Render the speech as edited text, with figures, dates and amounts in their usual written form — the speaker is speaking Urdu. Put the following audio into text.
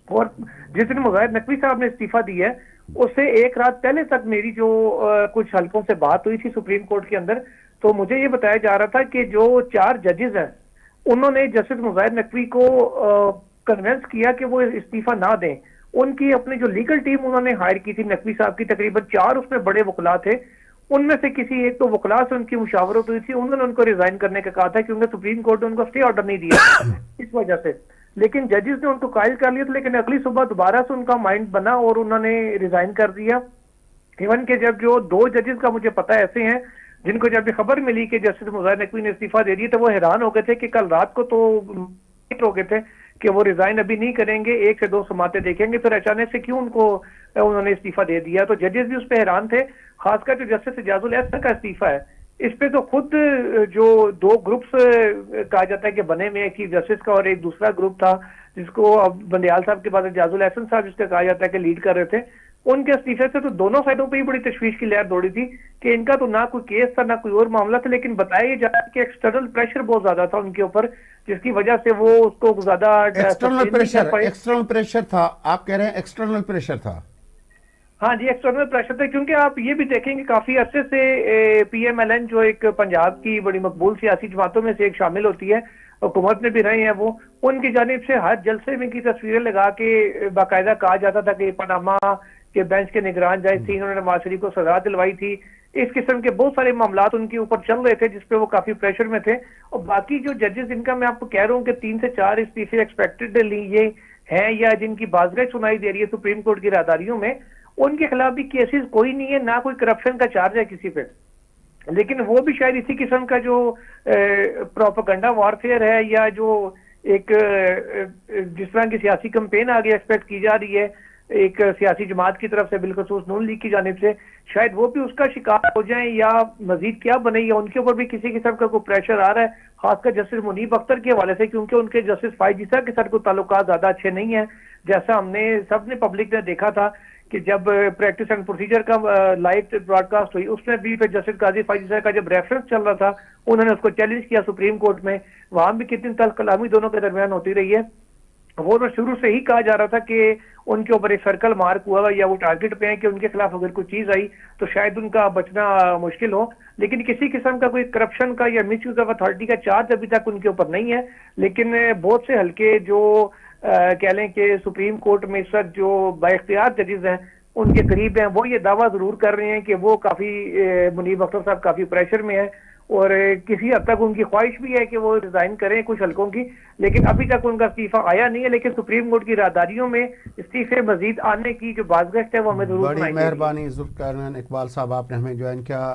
اور جس دن مظاہر نقوی صاحب نے استعفیٰ دیا ہے اس سے ایک رات پہلے تک میری جو کچھ حلقوں سے بات ہوئی تھی سپریم کورٹ کے اندر، تو مجھے یہ بتایا جا رہا تھا کہ جو 4 ججز ہیں انہوں نے جسٹس مظاہر نقوی کو کنونس کیا کہ وہ استعفیٰ نہ دیں. ان کی اپنی جو لیگل ٹیم انہوں نے ہائر کی تھی نقوی صاحب کی، تقریباً 4 اس میں بڑے وکلا تھے، ان میں سے کسی ایک تو وکلا سے ان کی مشاورت ہوئی تھی، انہوں نے ان کو ریزائن کرنے کا کہا تھا کیونکہ سپریم کورٹ نے ان کو اسٹے آرڈر نہیں دیا تھا اس وجہ سے. لیکن ججز نے ان کو قائل کر لیا تھا، لیکن اگلی صبح دوبارہ سے ان کا مائنڈ بنا اور انہوں نے ریزائن کر دیا. ایون کہ جب جو 2 ججز کا مجھے پتا ایسے ہیں جن کو جب یہ خبر ملی کہ جسٹس مظاہر نقوی نے استعفیٰ دے دیا تو وہ حیران ہو گئے تھے کہ کل رات کو تو ہو گئے تھے کہ وہ ریزائن ابھی نہیں کریں گے، 1 سے 2 سماعتیں دیکھیں گے، پھر اچانک سے کیوں ان کو انہوں نے استعفیٰ دے دیا. تو ججز بھی اس پہ حیران تھے، خاص کر جو جسٹس اعجاز الاحسن کا استعفیٰ ہے اس پہ تو خود جو 2 گروپس کہا جاتا ہے کہ بنے ہوئے، ایک چیف جسٹس کا اور ایک دوسرا گروپ تھا جس کو اب بندیال صاحب کے بعد اعجاز الاحسن صاحب جس کا کہا جاتا ہے کہ لیڈ کر رہے تھے، ان کے استعفے سے تو دونوں سائڈوں پہ ہی بڑی تشویش کی لہر دوڑی تھی کہ ان کا تو نہ کوئی کیس تھا نہ کوئی اور معاملہ تھا، لیکن بتایا یہ جا رہا ہے کہ ایکسٹرنل پریشر بہت زیادہ تھا ان کے اوپر جس کی وجہ سے وہ اس کو زیادہ ایکسٹرنل سسٹین نہیں کر پریشر، پائے. ایکسٹرنل پریشر تھا، آپ کہہ رہے ہیں ایکسٹرنل پریشر تھا؟ ہاں جی ایکسٹرنل پریشر تھا، کیونکہ آپ یہ بھی دیکھیں کہ کافی عرصے سے پی ایم ایل این جو ایک پنجاب کی بڑی مقبول سیاسی جماعتوں میں سے ایک شامل ہوتی ہے، حکومت میں بھی رہے ہیں وہ، ان کی جانب سے ہر جلسے میں کی تصویریں لگا کے باقاعدہ کہا جاتا تھا کہ پاناما کے بینچ کے نگران جج تھی، انہوں نے نواز شریف کو سزا دلوائی تھی. اس قسم کے بہت سارے معاملات ان کے اوپر چل رہے تھے جس پہ وہ کافی پریشر میں تھے. اور باقی جو ججز جن کا میں آپ کو کہہ رہا ہوں کہ 3 سے 4 استعفے ایکسپیکٹڈ یہ ہیں یا جن کی بازگشت سنائی دے رہی ہے سپریم کورٹ کی راداریوں میں، ان کے خلاف بھی کیسز کوئی نہیں ہے، نہ کوئی کرپشن کا چارج ہے کسی پہ، لیکن وہ بھی شاید اسی قسم کا جو پروپیگنڈا وارفیئر ہے یا جو ایک جس طرح کی سیاسی کمپین آگے ایکسپیکٹ کی جا رہی ہے ایک سیاسی جماعت کی طرف سے بالخصوص نون لیگ کی جانب سے، شاید وہ بھی اس کا شکار ہو جائیں یا مزید کیا بنے یا ان کے اوپر بھی کسی قسم کا کوئی پریشر آ رہا ہے، خاص کر جسٹس منیب اختر کے حوالے سے، کیونکہ ان کے جسٹس فائز عیسیٰ کے ساتھ کوئی تعلقات زیادہ اچھے نہیں ہیں جیسا ہم نے سب نے پبلک نے دیکھا تھا کہ جب پریکٹس اینڈ پروسیجر کا لائیو براڈ کاسٹ ہوئی اس میں بھی پھر جسٹس قاضی فائز عیسیٰ کا جب ریفرنس چل رہا تھا انہوں نے اس کو چیلنج کیا سپریم کورٹ میں، وہاں بھی کتنی تلخ کلامی دونوں کے درمیان ہوتی رہی ہے. وہ تو شروع سے ہی کہا جا رہا تھا کہ ان کے اوپر ایک سرکل مارک ہوا ہوا یا وہ ٹارگٹ پہ ہیں کہ ان کے خلاف اگر کوئی چیز آئی تو شاید ان کا بچنا مشکل ہو، لیکن کسی قسم کا کوئی کرپشن کا یا مس یوز آف اتھارٹی کا چارج ابھی تک ان کے اوپر نہیں ہے. لیکن بہت سے حلقے جو کہہ لیں کہ سپریم کورٹ میں اس وقت جو با اختیار ججز ہیں ان کے قریب ہیں، وہ یہ دعویٰ ضرور کر رہے ہیں کہ وہ کافی منیب اختر صاحب کافی پریشر میں ہیں اور کسی حد تک ان کی خواہش بھی ہے کہ وہ ریزائن کریں کچھ حلقوں کی، لیکن ابھی تک ان کا استعفیٰ آیا نہیں ہے. لیکن سپریم کورٹ کی راداریوں میں استعفے مزید آنے کی جو بازگشت ہے وہ ہمیں ضرور بڑی سنائی دے رہی ہے. مہربانی ذوالقرنین اقبال صاحب، آپ نے ہمیں جوائن کیا.